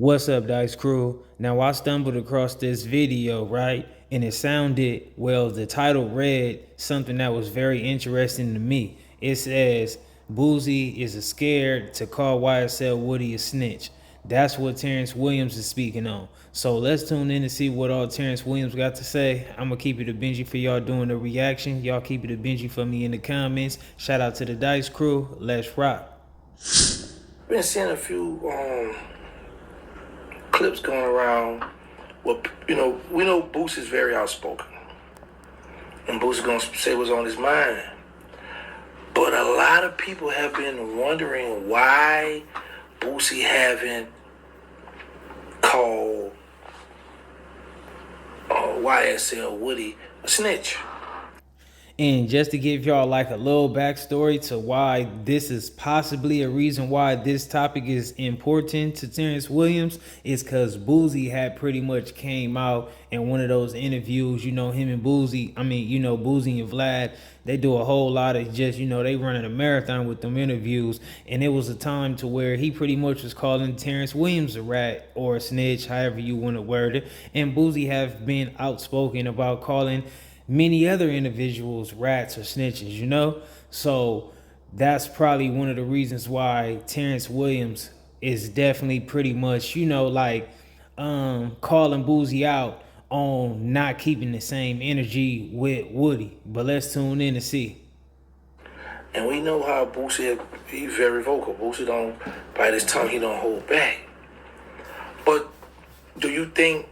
What's up, Dice Crew? Now, I stumbled across this video, right? And it sounded, well, the title read something that was very interesting to me. It says, Boosie is scared to call YSL Woody a snitch. That's what Terrence Williams is speaking on. So let's tune in to see what all Terrence Williams got to say. I'm going to keep it a Benji for y'all doing the reaction. Y'all keep it a Benji for me in the comments. Shout out to the Dice Crew. Let's rock. Been seeing a few clips going around. Well, we know Boosie is very outspoken, and Boosie's gonna say what's on his mind. But a lot of people have been wondering why Boosie haven't called YSL Woody a snitch. And just to give y'all like a little backstory to why this is possibly a reason why this topic is important to Terrence Williams is because Boosie had pretty much came out in one of those interviews, him and Boosie, Boosie and Vlad, they do a whole lot of just, they running a marathon with them interviews. And it was a time to where he pretty much was calling Terrence Williams a rat or a snitch, however you want to word it. And Boosie have been outspoken about calling many other individuals rats or snitches, So that's probably one of the reasons why Terrence Williams is definitely pretty much, calling Boosie out on not keeping the same energy with Woody. But let's tune in and see. And we know how Boosie, he's very vocal. Boosie don't bite his tongue, he don't hold back. But do you think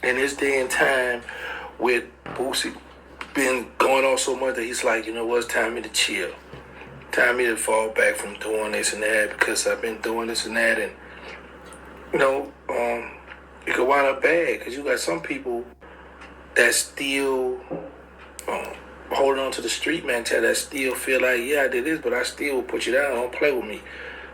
in this day and time, with Boosie been going on so much that he's like, it's time me to chill. Time me to fall back from doing this and that because I've been doing this and that. And, it could wind up bad because you got some people that still holding on to the street mentality, that still feel like, yeah, I did this, but I still will put you down. Don't play with me.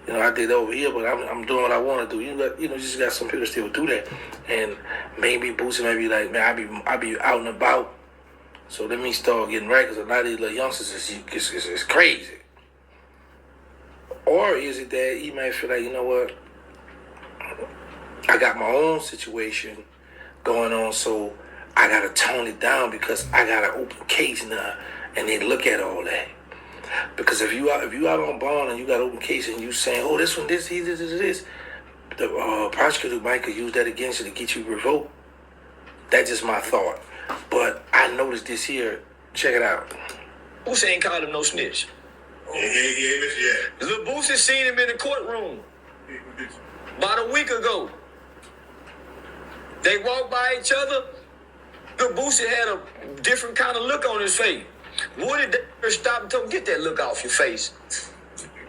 I did over here, but I'm doing what I want to do. Just got some people that still do that. And maybe Boosie may be like, man, I be out and about. So let me start getting right because a lot of these little youngsters is crazy. Or is it that he might feel like, what? I got my own situation going on, so I got to tone it down because I got an open case now. And they look at all that. Because if you out on bond and you got open case and you saying, oh, this one, this, the prosecutor might could use that against you to get you revoked. That's just my thought. But I noticed this here. Check it out. Boosie ain't called him no snitch. Yeah. Lil Boosie seen him in the courtroom about a week ago. They walked by each other. Lil Boosie had a different kind of look on his face. Woody stop and told him, get that look off your face.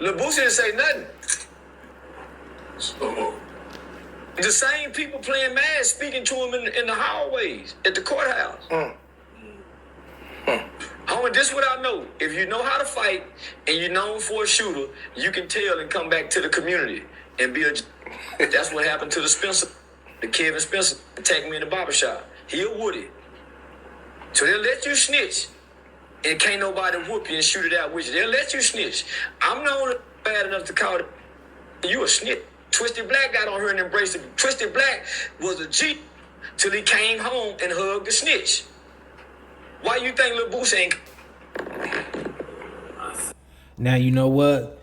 Lil Boosie didn't say nothing. The same people playing mad speaking to him in the hallways at the courthouse. Homie, this is what I know. If you know how to fight and you're known for a shooter, you can tell and come back to the community and be a... That's what happened to the Spencer, the Kevin Spencer attacked me in the barbershop. He a Woody. So they'll let you snitch. And can't nobody whoop you and shoot it out with you. They'll let you snitch. I'm not bad enough to call it. You a snitch. Twisted Black got on her and embraced it. Twisted Black was a G till he came home and hugged the snitch. Why you think Lil Boosie ain't? Now, you know what?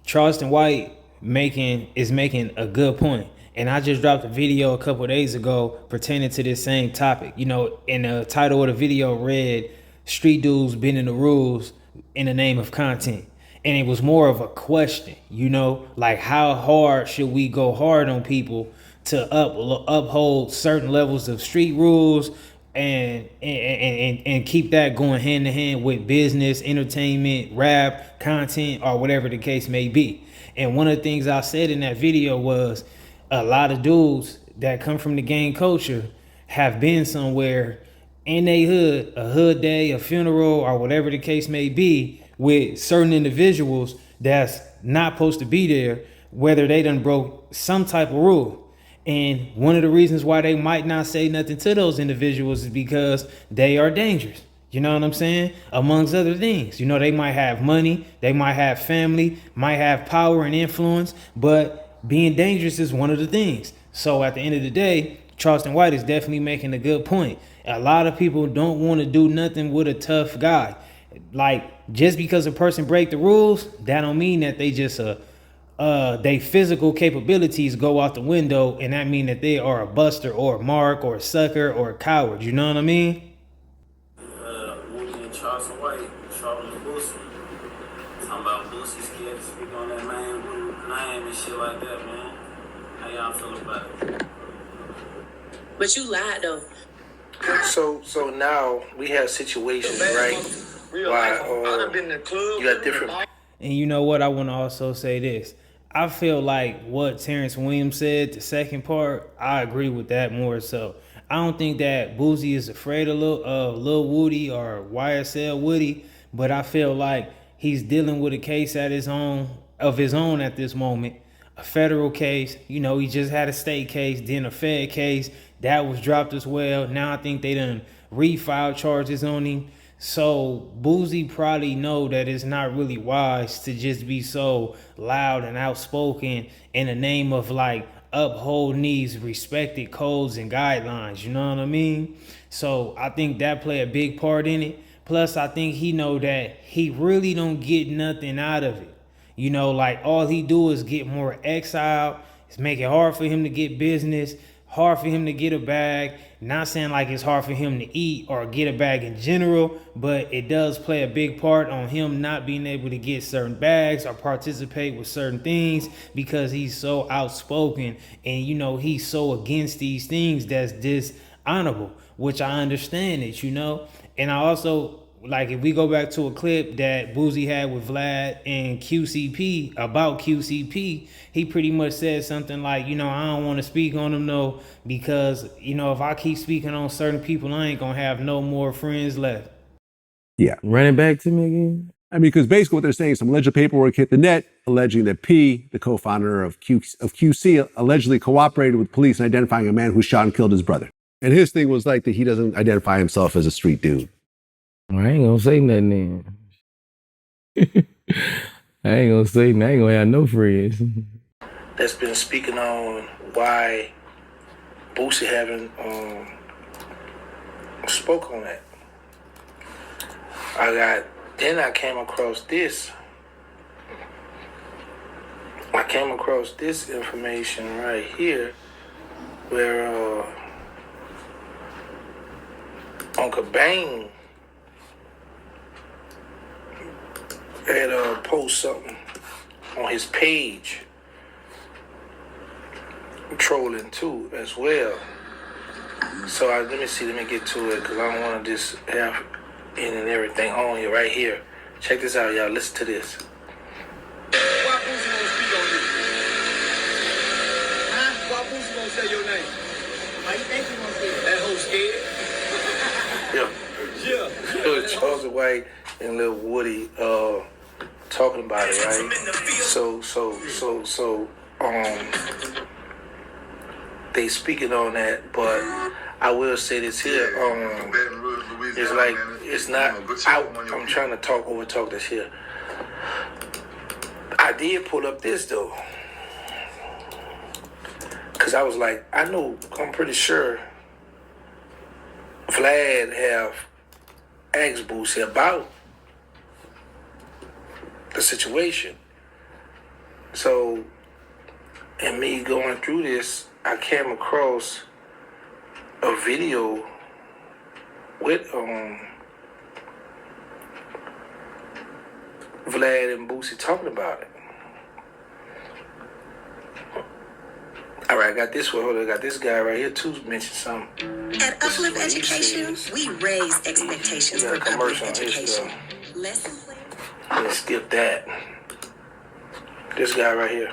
Charleston White is making a good point. And I just dropped a video a couple of days ago pertaining to this same topic. And the title of the video read, Street Dudes Bending the Rules in the Name of Content. And it was more of a question, like how hard should we go hard on people to uphold certain levels of street rules and keep that going hand in hand with business, entertainment, rap, content, or whatever the case may be. And one of the things I said in that video was a lot of dudes that come from the gang culture have been somewhere in a hood day, a funeral, or whatever the case may be, with certain individuals that's not supposed to be there, whether they done broke some type of rule. And one of the reasons why they might not say nothing to those individuals is because they are dangerous. You know what I'm saying? Amongst other things. They might have money, they might have family, might have power and influence, but being dangerous is one of the things. So at the end of the day, Charleston White is definitely making a good point. A lot of people don't want to do nothing with a tough guy. Like, just because a person break the rules, that don't mean that they just they physical capabilities go out the window, and that mean that they are a buster or a mark or a sucker or a coward. You know what I mean? Woody and Charleston White, Charles and Boosie. Talking about Boosie scared to speak on that man with name and shit like that, man. How y'all feel about it? But you lied though. So now we have situations, right? Real Why, life. I done been in the club. you got different. And you know what? I want to also say this. I feel like what Terrence Williams said, the second part, I agree with that more so. I don't think that Boosie is afraid of Lil Woody or YSL Woody, but I feel like he's dealing with a case of his own at this moment. A federal case, you know, he just had a state case, then a Fed case that was dropped as well. Now I think they done refiled charges on him. So Boosie probably know that it's not really wise to just be so loud and outspoken in the name of like upholding these respected codes and guidelines. You know what I mean? So I think that play a big part in it. Plus, I think he know that he really don't get nothing out of it. You know, like all he do is get more exiled. It's make it hard for him to get business, hard for him to get a bag. Not saying like it's hard for him to eat or get a bag in general, but it does play a big part on him not being able to get certain bags or participate with certain things because he's so outspoken and, you know, he's so against these things that's dishonorable, which I understand it, you know. And I also, like, if we go back to a clip that Boosie had with Vlad and QCP about QCP, he pretty much said something like, you know, I don't want to speak on him, no, because, you know, if I keep speaking on certain people, I ain't going to have no more friends left. Yeah. Run it back to me again. I mean, because basically what they're saying, some alleged paperwork hit the net alleging that P, the co-founder of QC, allegedly cooperated with police in identifying a man who shot and killed his brother. And his thing was like that he doesn't identify himself as a street dude. I ain't gonna say nothing then. I ain't gonna say nothing. I ain't gonna have no friends. That's been speaking on why Boosie haven't spoke on that. Then I came across this. I came across this information right here where Uncle Bang had post something on his page, trolling too as well. So let me get to it because I don't want to just have in and everything on here right here. Check this out, y'all. Listen to this. Why Boosie won't speak on this? Huh? Why Boosie won't say your name? Why you think he won't say it? That hoe scared? Yeah. Charles White and Lil Woody talking about it, right? So they speaking on that, but I will say this here. It's like it's not out. I'm trying to overtalk this here. I did pull up this though, cause I was like, I'm pretty sure Vlad have asked Boosie about the situation. So, and me going through this, I came across a video with Vlad and Boosie talking about it. All right, I got this one. Hold on, I got this guy right here too mention something. At Uplift Education, we raise expectations for public education. Lesson plan. Let's skip that. This guy right here.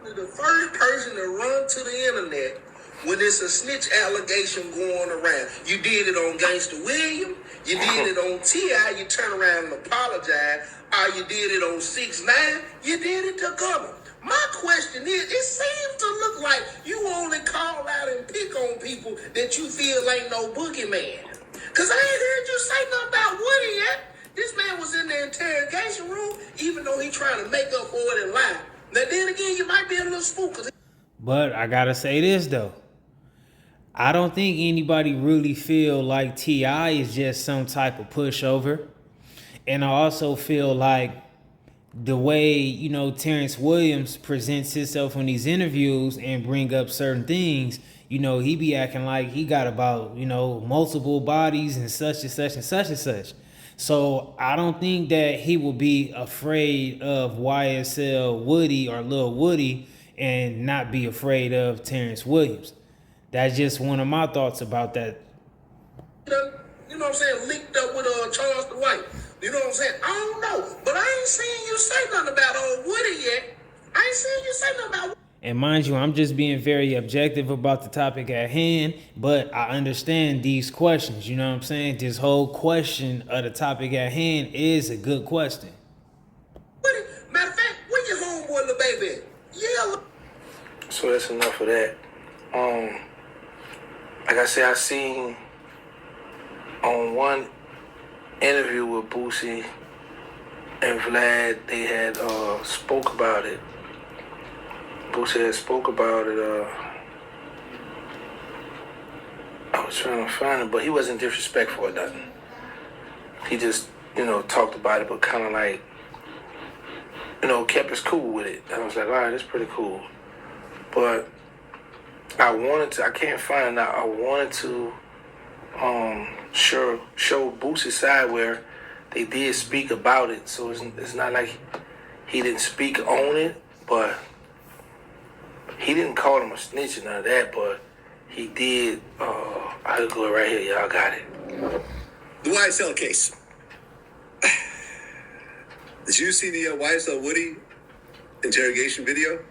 The first person to run to the internet when it's a snitch allegation going around. You did it on Gangsta William. You did it on T.I. You turn around and apologize. Or you did it on 6ix9ine. You did it to Gunna. My question is, it seems to look like you only call out and pick on people that you feel ain't no boogeyman. Because I ain't heard you say nothing about Woody yet. This man was in the interrogation room, even though he trying to make up for it and lie. Now, then again, you might be a little spooked. But I gotta say this though. I don't think anybody really feel like T.I. is just some type of pushover. And I also feel like the way, you know, Terrence Williams presents himself on these interviews and bring up certain things, you know, he be acting like he got about, you know, multiple bodies and such and such and such and such. So I don't think that he will be afraid of YSL Woody or Lil Woody and not be afraid of Terrence Williams. That's just one of my thoughts about that. You know what I'm saying, linked up with Charles the White. You know what I'm saying? I don't know. But I ain't seen you say nothing about old Woody yet. I ain't seen you say nothing about Woody. And mind you, I'm just being very objective about the topic at hand, but I understand these questions. You know what I'm saying? This whole question of the topic at hand is a good question. Woody. Matter of fact, where your homeboy little baby at? Yeah. So that's enough of that. Like I said, I seen on one interview with Boosie and Vlad, they had spoke about it. Boosie had spoke about it. I was trying to find it, but he wasn't disrespectful or nothing. He just, you know, talked about it, but kind of like, you know, kept us cool with it. I was like, all right, that's pretty cool. But I can't find it now. I wanted to show Boosie's side where they did speak about it. So it's not like he didn't speak on it, but he didn't call him a snitch or none of that, but he did. I'll go right here. Y'all got it. The YSL case. Did you see the YSL Woody interrogation video?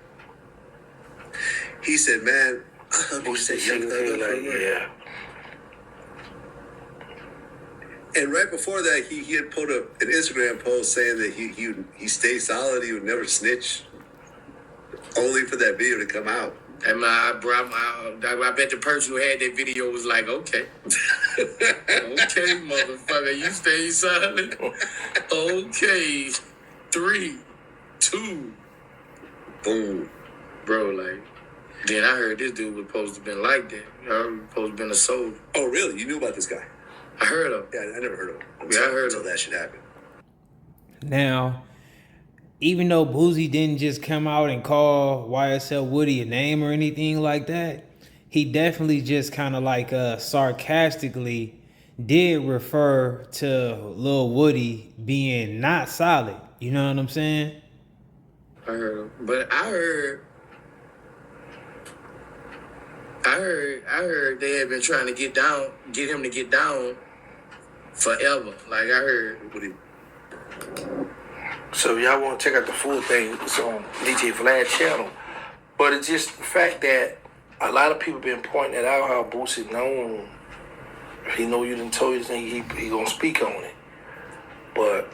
He said, man, Boosie said, yeah. And right before that, he had put an Instagram post saying that he stayed solid, he would never snitch, only for that video to come out. And I bet the person who had that video was like, okay. Okay, motherfucker, you stay silent. Okay. 3, 2, boom. Bro, like, then I heard this dude was supposed to have been like that. I heard he was supposed to have been a soldier. Oh, really? You knew about this guy? I heard of him. Yeah, I never heard of him. I heard until that shit happened. Now, even though Boosie didn't just come out and call YSL Woody a name or anything like that, he definitely just kind of like sarcastically did refer to Lil Woody being not solid. You know what I'm saying? I heard him. But I heard they had been trying to get him to get down forever. Like I heard. So if y'all want to check out the full thing, it's on DJ Vlad channel. But it's just the fact that a lot of people been pointing it out how Boosie known. If he know you done told you thing, he gonna speak on it. But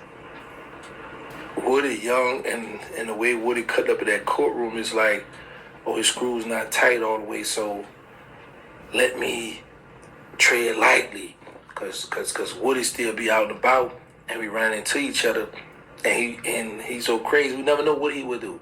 Woody young and the way Woody cut up in that courtroom is like, oh, his screw's not tight all the way, so let me tread lightly. Cause Woody still be out and about and we ran into each other and he's so crazy, we never know what he would do.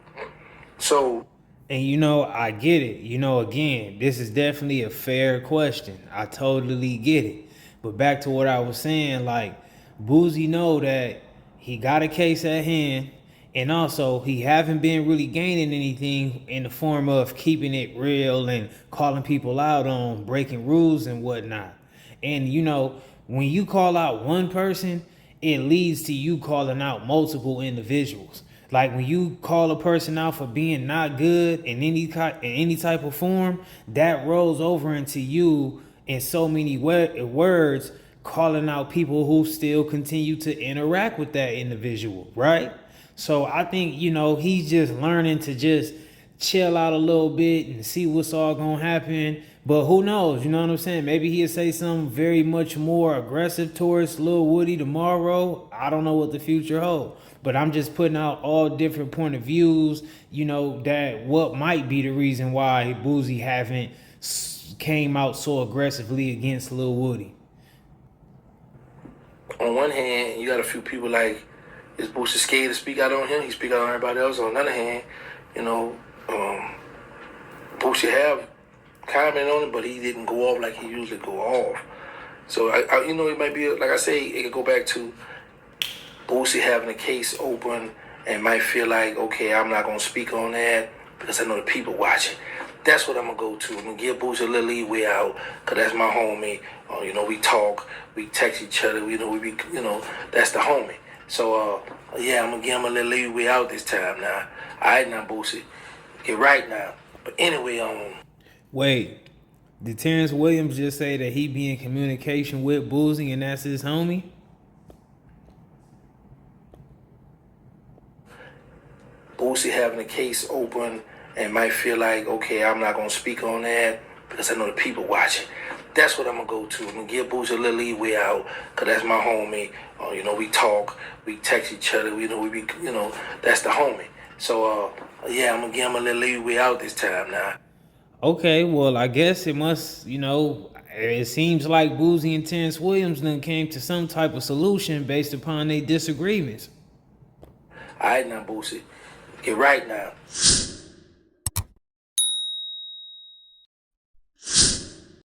So, and you know, I get it. You know, again, this is definitely a fair question. I totally get it. But back to what I was saying, like, Boosie know that he got a case at hand, and also he haven't been really gaining anything in the form of keeping it real and calling people out on breaking rules and whatnot. And, you know, when you call out one person, it leads to you calling out multiple individuals. Like when you call a person out for being not good in any type of form, that rolls over into you in so many words, calling out people who still continue to interact with that individual, right? So I think, you know, he's just learning to just chill out a little bit and see what's all gonna happen. But who knows, you know what I'm saying? Maybe he'll say something very much more aggressive towards Lil Woody tomorrow. I don't know what the future holds. But I'm just putting out all different point of views, you know, that what might be the reason why Boosie haven't came out so aggressively against Lil Woody. On one hand, you got a few people like, is Boosie scared to speak out on him? He speak out on everybody else. On the other hand, you know, Boosie have comment on it, but he didn't go off like he usually go off. So I you know, it might be like I say, it could go back to Boosie having a case open and might feel like, okay, I'm not gonna speak on that because I know the people watching. That's what I'm gonna go to. I'm gonna give Boosie a little leeway out, cause that's my homie. You know, we talk, we text each other. You know, we be, you know, that's the homie. So yeah, I'm gonna give him a little leeway out this time now. All right, now Boosie, get right now. But anyway, Wait, did Terrence Williams just say that he be in communication with Boosie and that's his homie? Boosie having a case open and might feel like, okay, I'm not gonna speak on that because I know the people watching. That's what I'm gonna go to. I'm gonna give Boosie a little leeway out, cause that's my homie. You know, we talk, we text each other. You know, we be, you know, that's the homie. So yeah, I'm gonna give him a little leeway out this time now. Okay, well, I guess it must, you know, it seems like Boosie and Terrence Williams then came to some type of solution based upon their disagreements. All right, now Boosie, get right now.